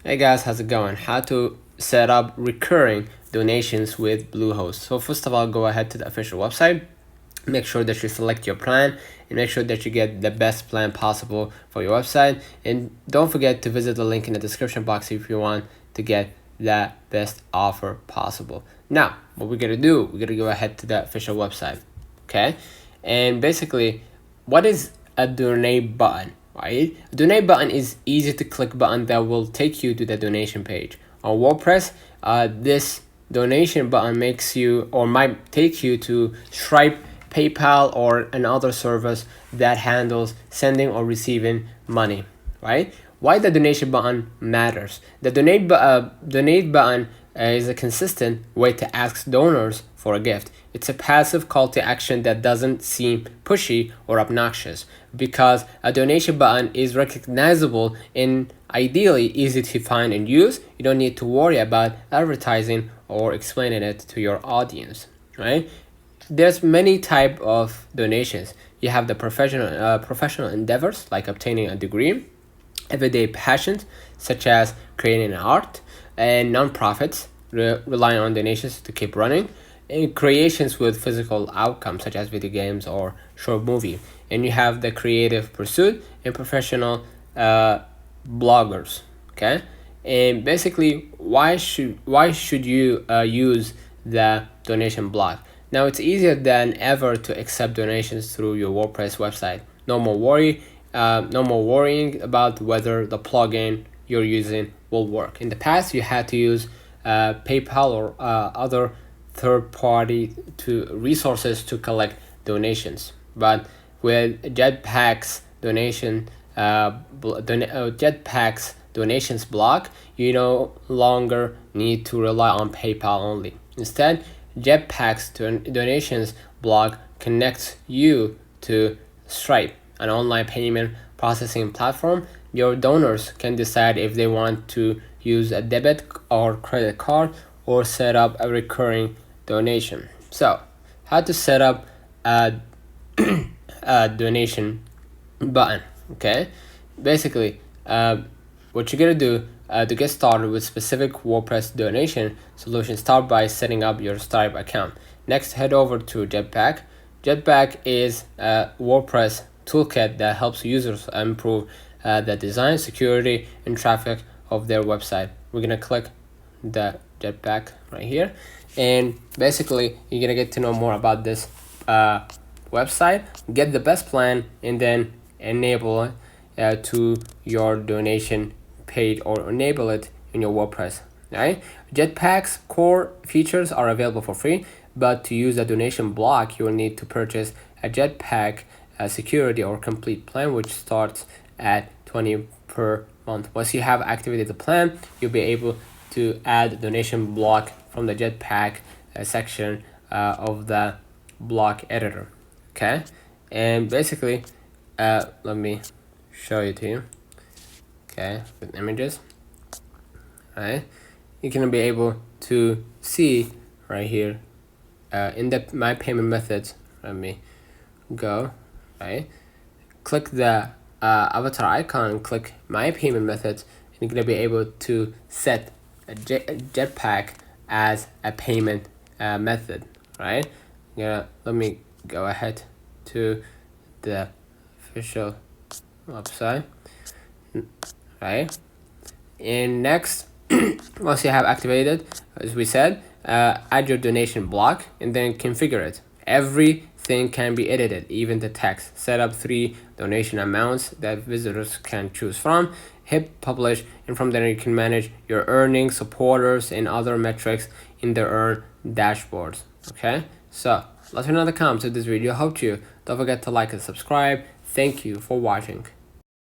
Hey guys, how's it going? How to set up recurring donations with Bluehost. So first of all, go ahead to the official website. Make sure that you select your plan and make sure that you get the best plan possible for your website. And don't forget to visit the link in the description box if you want to get the best offer possible. Now, what we're gonna do, we're gonna go ahead to the official website. Okay? And basically, what is a donate button? Right? Donate button is easy to click button that will take you to the donation page. On WordPress, this donation button makes you or might take you to Stripe, PayPal, or another service that handles sending or receiving money. Right? Why the donation button matters? The donate button is a consistent way to ask donors for a gift. It's a passive call to action that doesn't seem pushy or obnoxious because a donation button is recognizable and ideally easy to find and use. You don't need to worry about advertising or explaining it to your audience, right? There's many type of donations. You have the professional endeavors like obtaining a degree, everyday passions such as creating art, and nonprofits relying on donations to keep running, and creations with physical outcomes such as video games or short movie. And you have the creative pursuit and professional bloggers. Okay, and basically, why should you use the donation block? Now it's easier than ever to accept donations through your WordPress website. No more worrying about whether the plugin you're using will work. In the past, you had to use PayPal or other third-party to resources to collect donations. But with Jetpack's donations block, you no longer need to rely on PayPal only. Instead, Jetpack's donations block connects you to Stripe, an online payment processing platform. Your donors can decide if they want to use a debit or credit card or set up a recurring donation. So, how to set up a donation button? Okay, basically, what you're gonna do to get started with specific WordPress donation solution, start by setting up your Stripe account. Next, head over to Jetpack. Jetpack is a WordPress toolkit that helps users improve the design, security, and traffic of their website. We're gonna click the Jetpack right here, and basically you're gonna get to know more about this website, get the best plan, and then enable it to your donation page or enable it in your WordPress. Right? Jetpack's core features are available for free, but to use a donation block, you will need to purchase a Jetpack security or complete plan, which starts at $20 per month. Once you have activated the plan, you'll be able to add the donation block from the Jetpack section of the block editor. Okay, and basically, let me show it to you. Okay, with images. Right, you're gonna be able to see right here in the my payment methods. Let me go. Right, click the avatar icon and click my payment methods, and you're gonna be able to set a Jetpack as a payment method. Right, let me go ahead to the official website. Right, and next, once you have activated, as we said, add your donation block and then configure it. Everything can be edited, even the text. Set up 3 donation amounts that visitors can choose from. Hit publish, and from there you can manage your earnings, supporters, and other metrics in the Earn dashboards. Okay, so let me know in the comments if this video helped you. Don't forget to like and subscribe. Thank you for watching.